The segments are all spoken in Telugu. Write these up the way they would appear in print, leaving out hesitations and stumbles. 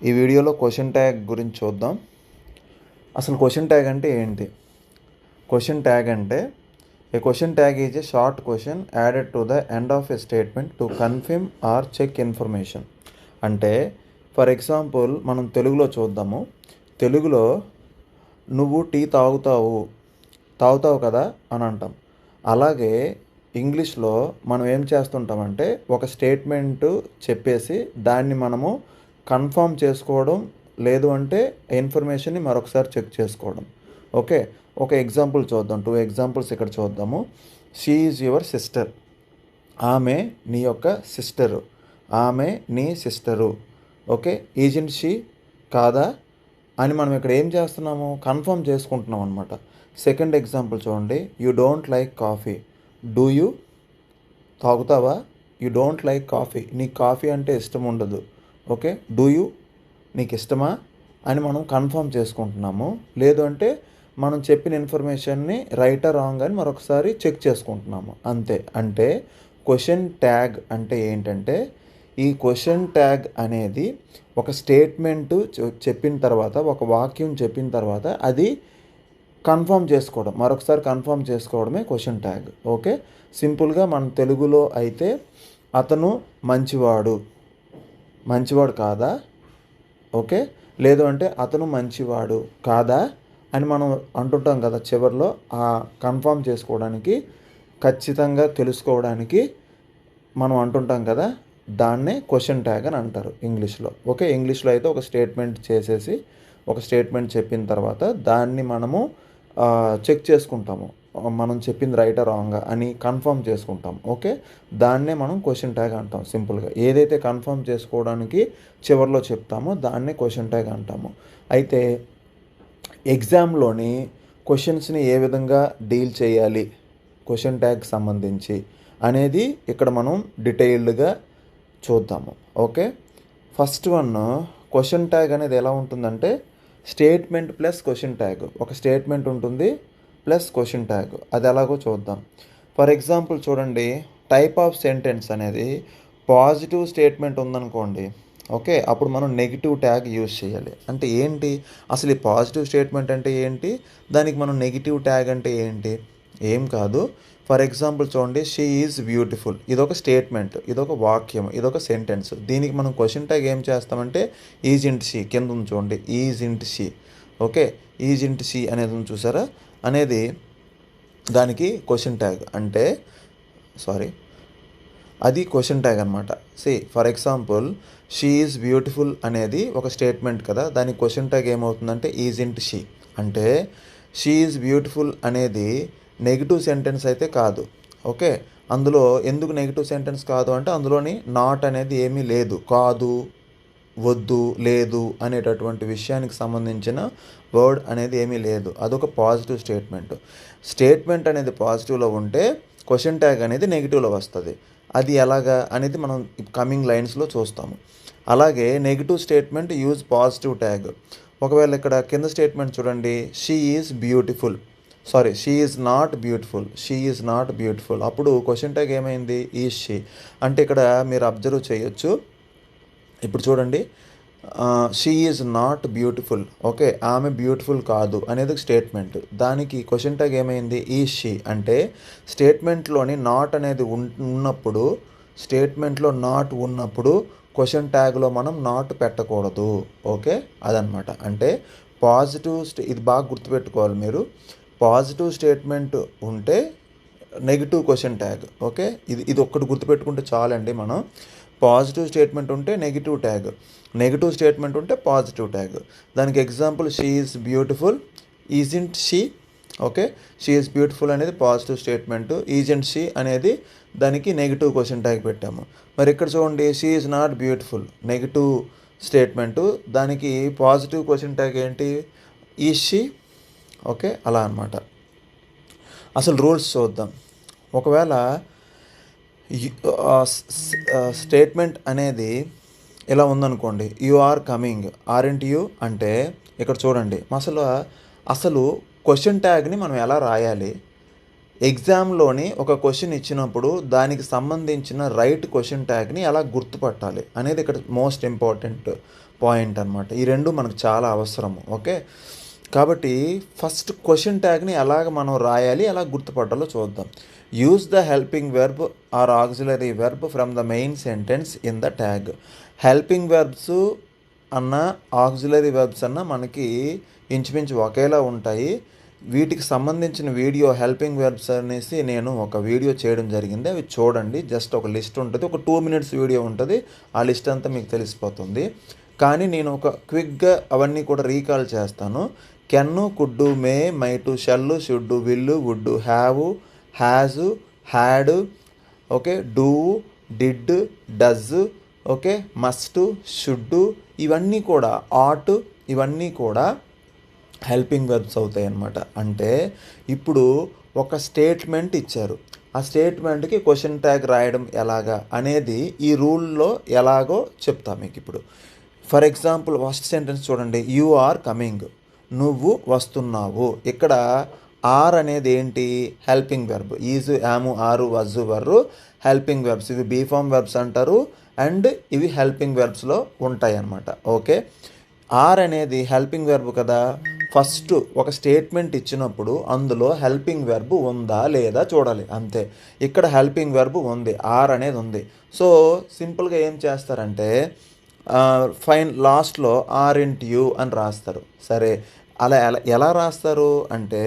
ఈ వీడియోలో క్వశ్చన్ ట్యాగ్ గురించి చూద్దాం. అసలు క్వశ్చన్ ట్యాగ్ అంటే ఏంటి? క్వశ్చన్ ట్యాగ్ అంటే a question tag is a short question added to the end of a statement to confirm or check information. అంటే ఫర్ ఎగ్జాంపుల్ మనం తెలుగులో చూద్దాము. తెలుగులో నువ్వు టీ తాగుతావు కదా అని అంటాం. అలాగే ఇంగ్లీష్లో మనం ఏం చేస్తుంటామంటే ఒక స్టేట్మెంటు చెప్పేసి దాన్ని మనము కన్ఫర్మ్ చేసుకోవడం, లేదు అంటే ఇన్ఫర్మేషన్ని మరొకసారి చెక్ చేసుకోవడం. ఓకే, ఒక ఎగ్జాంపుల్ చూద్దాం. 2 ఎగ్జాంపుల్స్ ఇక్కడ చూద్దాము. She is your sister. ఆమె నీ యొక్క సిస్టరు. ఆమె నీ సిస్టరు. ఓకే, ఈజెంట్ షీ కాదా అని మనం ఇక్కడ ఏం చేస్తున్నాము? కన్ఫర్మ్ చేసుకుంటున్నాం అనమాట. సెకండ్ ఎగ్జాంపుల్ చూడండి. You don't like coffee. Do you తాగుతావా? యూ డోంట్ లైక్ కాఫీ, నీకు కాఫీ అంటే ఇష్టం ఉండదు. ఓకే, డూ యూ నీకు ఇష్టమా అని మనం కన్ఫర్మ్ చేసుకుంటున్నాము. లేదు అంటే మనం చెప్పిన ఇన్ఫర్మేషన్ని రైటా రాంగ్ అని మరొకసారి చెక్ చేసుకుంటున్నాము. అంతే. అంటే క్వశ్చన్ ట్యాగ్ అంటే ఏంటంటే, ఈ క్వశ్చన్ ట్యాగ్ అనేది ఒక స్టేట్మెంటు చెప్పిన తర్వాత, ఒక వాక్యం చెప్పిన తర్వాత అది కన్ఫర్మ్ చేసుకోవడం, మరొకసారి కన్ఫర్మ్ చేసుకోవడమే క్వశ్చన్ ట్యాగ్. ఓకే, సింపుల్గా మన తెలుగులో అయితే అతను మంచివాడు కాదా? ఓకే, లేదు అంటే అతను మంచివాడు కాదా అని మనం అంటుంటాం కదా. చివరిలో ఆ కన్ఫర్మ్ చేసుకోవడానికి, ఖచ్చితంగా తెలుసుకోవడానికి మనం అంటుంటాం కదా, దాన్నే క్వశ్చన్ ట్యాగ్ అని అంటారు ఇంగ్లీష్లో. ఓకే, ఇంగ్లీష్లో అయితే ఒక స్టేట్మెంట్ చేసేసి, ఒక స్టేట్మెంట్ చెప్పిన తర్వాత దాన్ని మనము చెక్ చేసుకుంటాము, మనం చెప్పింది రైటా రాంగా అని కన్ఫర్మ్ చేసుకుంటాం. ఓకే, దాన్నే మనం క్వశ్చన్ ట్యాగ్ అంటాం. సింపుల్గా ఏదైతే కన్ఫర్మ్ చేసుకోవడానికి చివరిలో చెప్తామో దాన్నే క్వశ్చన్ ట్యాగ్ అంటాము. అయితే ఎగ్జామ్లోని క్వశ్చన్స్ని ఏ విధంగా డీల్ చేయాలి క్వశ్చన్ ట్యాగ్ సంబంధించి అనేది ఇక్కడ మనం డీటెయిల్డ్గా చూద్దాము. Okay, first one, question tag అనేది ఎలా ఉంటుందంటే స్టేట్మెంట్ ప్లస్ క్వశ్చన్ ట్యాగ్. ఒక స్టేట్మెంట్ ఉంటుంది ప్లస్ క్వశ్చన్ ట్యాగ్. అది ఎలాగో చూద్దాం. ఫర్ ఎగ్జాంపుల్ చూడండి, టైప్ ఆఫ్ సెంటెన్స్ అనేది పాజిటివ్ స్టేట్మెంట్ ఉందనుకోండి. ఓకే, అప్పుడు మనం నెగిటివ్ ట్యాగ్ యూజ్ చేయాలి. అంటే ఏంటి అసలు ఈ పాజిటివ్ స్టేట్మెంట్ అంటే ఏంటి, దానికి మనం నెగిటివ్ ట్యాగ్ అంటే ఏంటి? ఏం కాదు. ఫర్ ఎగ్జాంపుల్ చూడండి, షీ ఈజ్ బ్యూటిఫుల్. ఇదొక స్టేట్మెంట్, ఇదొక వాక్యం, ఇదొక సెంటెన్స్. దీనికి మనం క్వశ్చన్ ట్యాగ్ ఏం చేస్తామంటే ఈజ్ ఇంట్ షీ. కింద ఉంది చూడండి, ఈజ్ ఇంట్ షీ. ఓకే, ఈజ్ ఇంట్ షీ అనేది ఉంది చూసారా, అనేది దానికి క్వశ్చన్ ట్యాగ్. అంటే అది క్వశ్చన్ ట్యాగ్ అనమాట. For example she is beautiful అనేది ఒక స్టేట్మెంట్ కదా, దానికి క్వశ్చన్ ట్యాగ్ ఏమవుతుందంటే ఈజ్ ఇంట్ షీ. అంటే షీ ఈజ్ బ్యూటిఫుల్ అనేది నెగిటివ్ సెంటెన్స్ అయితే కాదు. ఓకే, అందులో ఎందుకు నెగిటివ్ సెంటెన్స్ కాదు అంటే అందులోని నాట్ అనేది ఏమీ లేదు. కాదు, వద్దు, లేదు అనేటటువంటి విషయానికి సంబంధించిన వర్డ్ అనేది ఏమీ లేదు. అదొక పాజిటివ్ స్టేట్మెంట్ అనేది పాజిటివ్లో ఉంటే క్వశ్చన్ ట్యాగ్ అనేది నెగిటివ్లో వస్తుంది. అది ఎలాగా అనేది మనం కమింగ్ లైన్స్లో చూస్తాము. అలాగే negative statement use positive tag. ఒకవేళ ఇక్కడ కింద స్టేట్మెంట్ చూడండి, షీ ఈజ్ నాట్ బ్యూటిఫుల్. అప్పుడు క్వశ్చన్ ట్యాగ్ ఏమైంది? Is she. అంటే ఇక్కడ మీరు అబ్జర్వ్ చేయొచ్చు. ఇప్పుడు చూడండి, she is not beautiful. Okay, ఆమె బ్యూటిఫుల్ కాదు అనేది స్టేట్మెంట్. దానికి క్వశ్చన్ ట్యాగ్ ఏమైంది? Is she. అంటే స్టేట్మెంట్లోని నాట్ అనేది ఉన్నప్పుడు క్వశ్చన్ ట్యాగ్లో మనం నాట్ పెట్టకూడదు. ఓకే, అదనమాట. అంటే ఇది బాగా గుర్తుపెట్టుకోవాలి మీరు. పాజిటివ్ స్టేట్మెంట్ ఉంటే నెగిటివ్ క్వశ్చన్ ట్యాగ్. ఓకే, ఇది ఒక్కటి గుర్తుపెట్టుకుంటే చాలండి. మనం పాజిటివ్ స్టేట్మెంట్ ఉంటే నెగిటివ్ ట్యాగ్, నెగిటివ్ స్టేట్మెంట్ ఉంటే పాజిటివ్ ట్యాగ్. దానికి example she is beautiful, isn't she. Okay, she is beautiful అనేది పాజిటివ్ స్టేట్మెంట్, ఈజెంట్ షీ అనేది దానికి నెగిటివ్ క్వశ్చన్ ట్యాగ్ పెట్టాము. మరి ఇక్కడ చూడండి, she is not beautiful, negative statement, దానికి పాజిటివ్ క్వశ్చన్ ట్యాగ్ ఏంటి? Is she. ఓకే, అలా అనమాట. అసలు రూల్స్ చూద్దాం. ఒకవేళ స్టేట్మెంట్ అనేది ఇలా ఉందనుకోండి, you are coming, aren't you అంటే ఇక్కడ చూడండి, అసలు క్వశ్చన్ ట్యాగ్ని మనం ఎలా రాయాలి, ఎగ్జామ్లోని ఒక క్వశ్చన్ ఇచ్చినప్పుడు దానికి సంబంధించిన రైట్ క్వశ్చన్ ట్యాగ్ని ఎలా గుర్తుపట్టాలి అనేది ఇక్కడ మోస్ట్ ఇంపార్టెంట్ పాయింట్ అనమాట. ఈ రెండు మనకు చాలా అవసరము. ఓకే, కాబట్టి ఫస్ట్ క్వశ్చన్ ట్యాగ్ని ఎలాగ మనం రాయాలి, ఎలా గుర్తుపట్టాలో చూద్దాం. Use the helping verb or auxiliary verb from the main sentence in the tag. Helping verbs అన్న ఆక్సిలరీ వెర్బ్స్ అన్న మనకి ఇంచుమించు ఒకేలా ఉంటాయి. వీటికి సంబంధించిన వీడియో హెల్పింగ్ వెర్బ్స్ అనేసి నేను ఒక వీడియో చేయడం జరిగింది, అవి చూడండి. జస్ట్ ఒక లిస్ట్ ఉంటుంది, ఒక 2 minutes వీడియో ఉంటుంది, ఆ లిస్ట్ అంతా మీకు తెలిసిపోతుంది. కానీ నేను ఒక క్విక్గా అవన్నీ కూడా రీకాల్ చేస్తాను. Can, could, may, might, shall, should, will, would, have, has, had, okay, do, did, does, okay, must, should, ఇవన్నీ కూడా ఆట్, ఇవన్నీ కూడా హెల్పింగ్ వెర్బ్స్ అవుతాయి అన్నమాట. అంటే ఇప్పుడు ఒక స్టేట్మెంట్ ఇచ్చారు, ఆ స్టేట్మెంట్కి క్వశ్చన్ ట్యాగ్ రాయడం ఎలాగా అనేది ఈ రూల్లో ఎలాగో చెప్తా మీకు ఇప్పుడు. ఫర్ ఎగ్జాంపుల్ ఫస్ట్ సెంటెన్స్ చూడండి, యు ఆర్ కమింగ్, నువ్వు వస్తున్నావు. ఇక్కడ ఆర్ అనేది ఏంటి, హెల్పింగ్ వెర్బ్. ఈజు, యాము, ఆరు, వజ్జు, వర్రు హెల్పింగ్ వెర్బ్స్. ఇవి బీ ఫామ్ వెర్బ్స్ అంటారు అండ్ ఇవి హెల్పింగ్ వెర్బ్స్లో ఉంటాయి అన్నమాట. ఓకే, ఆర్ అనేది హెల్పింగ్ వెర్బ్ కదా. ఫస్ట్ ఒక స్టేట్మెంట్ ఇచ్చినప్పుడు అందులో హెల్పింగ్ వెర్బ్ ఉందా లేదా చూడాలి, అంతే. ఇక్కడ హెల్పింగ్ వెర్బ్ ఉంది, ఆర్ అనేది ఉంది. సో సింపుల్గా ఏం చేస్తారంటే లాస్ట్లో ఆర్ఎంట్ యూ అని రాస్తారు. సరే, అలా ఎలా రాస్తారు అంటే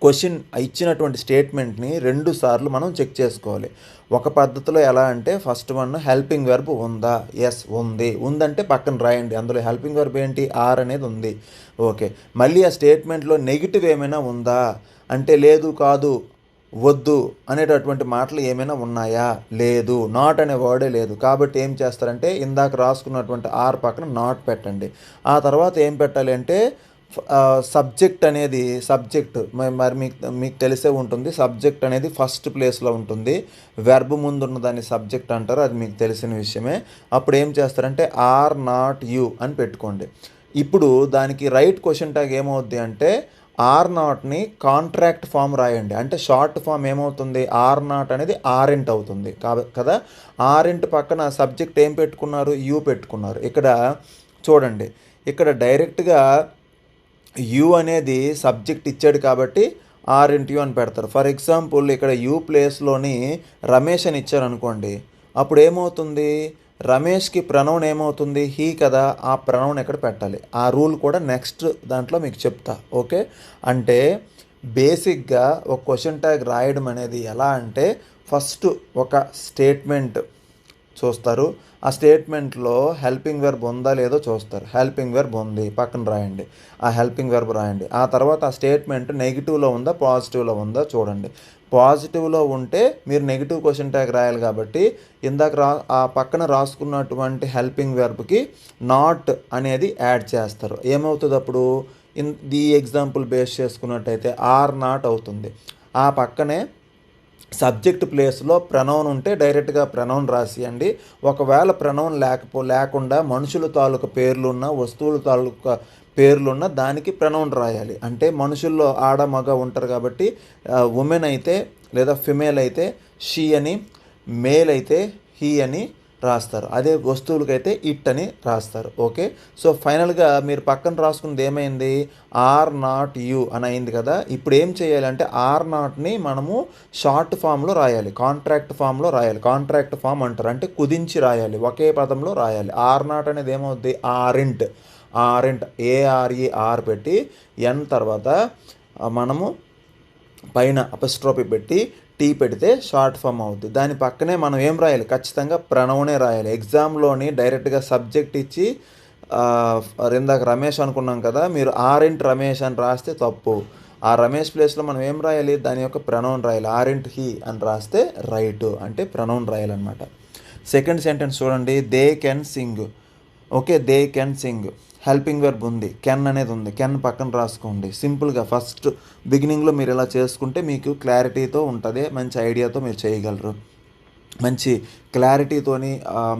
క్వశ్చన్ ఇచ్చినటువంటి స్టేట్మెంట్ని 2 సార్లు మనం చెక్ చేసుకోవాలి. ఒక పద్ధతిలో ఎలా అంటే ఫస్ట్ వన్ హెల్పింగ్ వెర్బ్ ఉందా, ఎస్ ఉంది, ఉందంటే పక్కన రాయండి. అందులో హెల్పింగ్ వెర్బ్ ఏంటి, ఆర్ అనేది ఉంది. ఓకే, మళ్ళీ ఆ స్టేట్మెంట్లో నెగిటివ్ ఏమైనా ఉందా అంటే లేదు, కాదు, వద్దు అనేటటువంటి మాటలు ఏమైనా ఉన్నాయా, లేదు, నాట్ అనే వర్డే లేదు. కాబట్టి ఏం చేస్తారంటే ఇందాక రాసుకున్నటువంటి ఆర్ పక్కన నాట్ పెట్టండి. ఆ తర్వాత ఏం పెట్టాలి అంటే సబ్జెక్ట్ అనేది మరి మీకు తెలిసే ఉంటుంది. సబ్జెక్ట్ అనేది ఫస్ట్ ప్లేస్లో ఉంటుంది, వెర్బ్ ముందు ఉన్న దాన్ని సబ్జెక్ట్ అంటారు, అది మీకు తెలిసిన విషయమే. అప్పుడు ఏం చేస్తారంటే ఆర్ నాట్ యూ అని పెట్టుకోండి. ఇప్పుడు దానికి రైట్ క్వశ్చన్ ట్యాగ్ ఏమవుద్ది అంటే ఆర్ నాట్ని కాంట్రాక్ట్ ఫామ్ రాయండి. అంటే షార్ట్ ఫామ్ ఏమవుతుంది, ఆర్ నాట్ అనేది ఆర్ఎంట్ అవుతుంది కదా. ఆర్ఎంట్ పక్కన సబ్జెక్ట్ ఏం పెట్టుకున్నారు, యూ పెట్టుకున్నారు. ఇక్కడ చూడండి, ఇక్కడ డైరెక్ట్గా యూ అనేది సబ్జెక్ట్ ఇచ్చాడు కాబట్టి ఆర్ఎంట్ యూ అని పెడతారు. ఫర్ ఎగ్జాంపుల్ ఇక్కడ యూ ప్లేస్లోని రమేష్ అని ఇచ్చారు అనుకోండి, అప్పుడు ఏమవుతుంది, రమేష్కి ప్రనౌన్ ఏమవుతుంది, హీ కదా. ఆ ప్రనౌన్ ఎక్కడ పెట్టాలి, ఆ రూల్ కూడా నెక్స్ట్ దాంట్లో మీకు చెప్తా. ఓకే, అంటే బేసిక్గా ఒక క్వశ్చన్ ట్యాగ్ రాయడం అనేది ఎలా అంటే ఫస్ట్ ఒక స్టేట్మెంట్ చూస్తారు, ఆ స్టేట్మెంట్లో హెల్పింగ్ వెర్బ్ ఉందా లేదో చూస్తారు. హెల్పింగ్ వెర్బ్ ఉంది, పక్కన రాయండి, ఆ హెల్పింగ్ వెర్బ్ రాయండి. ఆ తర్వాత ఆ స్టేట్మెంట్ నెగిటివ్లో ఉందా పాజిటివ్లో ఉందా చూడండి. పాజిటివ్లో ఉంటే మీరు నెగిటివ్ క్వశ్చన్ ట్యాగ్ రాయాలి కాబట్టి ఇందాక ఆ పక్కన రాసుకున్నటువంటి హెల్పింగ్ వెర్బ్కి నాట్ అనేది యాడ్ చేస్తారు. ఏమవుతుంది అప్పుడు, ఈ ఎగ్జాంపుల్ బేస్ చేసుకున్నట్టయితే ఆర్ నాట్ అవుతుంది. ఆ పక్కనే సబ్జెక్ట్ ప్లేస్లో ప్రనౌన్ ఉంటే డైరెక్ట్గా ప్రనౌన్ రాసియండి. ఒకవేళ ప్రనౌన్ లేకుండా మనుషుల తాలూకా పేర్లున్న, వస్తువుల తాలూకా పేర్లున్న దానికి ప్రనౌన్ రాయాలి. అంటే మనుషుల్లో ఆడ మగ ఉంటారు కాబట్టి ఉమెన్ అయితే లేదా ఫిమేల్ అయితే షీ అని, మేల్ అయితే హీ అని రాస్తారు. అదే వస్తువులకైతే ఇట్ అని రాస్తారు. ఓకే, సో ఫైనల్గా మీరు పక్కన రాసుకున్నది ఏమైంది, ఆర్ నాట్ యూ అని అయింది కదా. ఇప్పుడు ఏం చేయాలంటే ఆర్ నాట్ని మనము షార్ట్ ఫామ్లో రాయాలి, కాంట్రాక్ట్ ఫామ్లో రాయాలి. కాంట్రాక్ట్ ఫామ్ అంటారు, అంటే కుదించి రాయాలి, ఒకే పదంలో రాయాలి. ఆర్ నాట్ అనేది ఏమవుద్ది, ఆర్ఎంట్, ఏఆర్ఈఆర్ పెట్టి ఎన్ తర్వాత మనము పైన అపస్ట్రోఫీ పెట్టి టీ పెడితే షార్ట్ ఫామ్ అవుద్ది. దాని పక్కనే మనం ఏం రాయాలి, ఖచ్చితంగా ప్రణవనే రాయాలి. ఎగ్జామ్లోని డైరెక్ట్గా సబ్జెక్ట్ ఇచ్చి ఇందాక రమేష్ అనుకున్నాం కదా, మీరు ఆర్ఎంట్ రమేష్ అని రాస్తే తప్పు. ఆ రమేష్ ప్లేస్లో మనం ఏం రాయాలి, దాని యొక్క ప్రణౌన్ రాయాలి. ఆర్ఎంట్ హీ అని రాస్తే రైట్, అంటే ప్రణౌన్ రాయాలన్నమాట. సెకండ్ సెంటెన్స్ చూడండి, they can sing. Okay, they can sing, helping verb ఉంది, కెన్ అనేది ఉంది, కెన్ పక్కన రాసుకోండి. సింపుల్గా ఫస్ట్ బిగినింగ్లో మీరు ఇలా చేసుకుంటే మీకు క్లారిటీతో ఉంటుంది, మంచి ఐడియాతో మీరు చేయగలరు. మంచి క్లారిటీతోని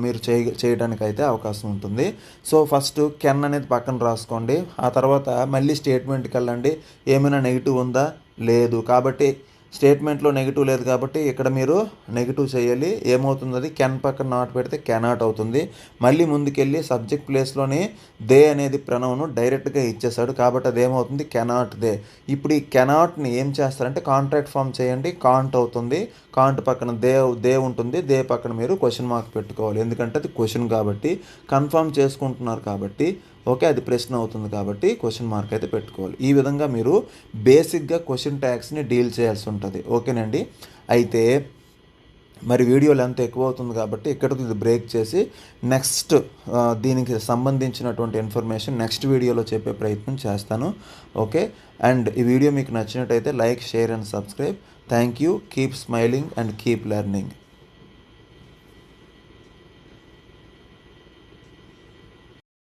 మీరు చేయడానికి అయితే అవకాశం ఉంటుంది. సో ఫస్ట్ కెన్ అనేది పక్కన రాసుకోండి. ఆ తర్వాత మళ్ళీ స్టేట్మెంట్కి వెళ్ళండి, ఏమైనా నెగిటివ్ ఉందా, లేదు. కాబట్టి స్టేట్మెంట్లో నెగిటివ్ లేదు కాబట్టి ఇక్కడ మీరు నెగిటివ్ చేయాలి. ఏమవుతుంది, అది కెన్ పక్కన నాట్ పెడితే కెనాట్ అవుతుంది. మళ్ళీ ముందుకెళ్ళి సబ్జెక్ట్ ప్లేస్లోనే దే అనేది ప్రణౌను డైరెక్ట్గా ఇచ్చేసాడు కాబట్టి అది ఏమవుతుంది, కెనాట్ దే. ఇప్పుడు ఈ కెనాట్ని ఏం చేస్తారంటే కాంట్రాక్ట్ ఫామ్ చేయండి, కాంట్ అవుతుంది. కాంట్ పక్కన దే ఉంటుంది, దే పక్కన మీరు క్వశ్చన్ మార్క్ పెట్టుకోవాలి. ఎందుకంటే అది క్వశ్చన్ కాబట్టి, కన్ఫర్మ్ చేసుకుంటున్నారు కాబట్టి, ఓకే, అది ప్రశ్న అవుతుంది కాబట్టి క్వశ్చన్ మార్క్ అయితే పెట్టుకోవాలి. ఈ విధంగా మీరు బేసిక్గా క్వశ్చన్ ట్యాగ్స్ని డీల్ చేయాల్సి ఉంటుంది. ఓకేనండి. అయితే మరి వీడియో లెంత్ ఎక్కువ అవుతుంది కాబట్టి ఇక్కడికి ఇది బ్రేక్ చేసి నెక్స్ట్ దీనికి సంబంధించినటువంటి ఇన్ఫర్మేషన్ నెక్స్ట్ వీడియోలో చెప్పే ప్రయత్నం చేస్తాను. ఓకే, అండ్ ఈ వీడియో మీకు నచ్చినట్టయితే like, share and subscribe. Thank you. Keep smiling and keep learning.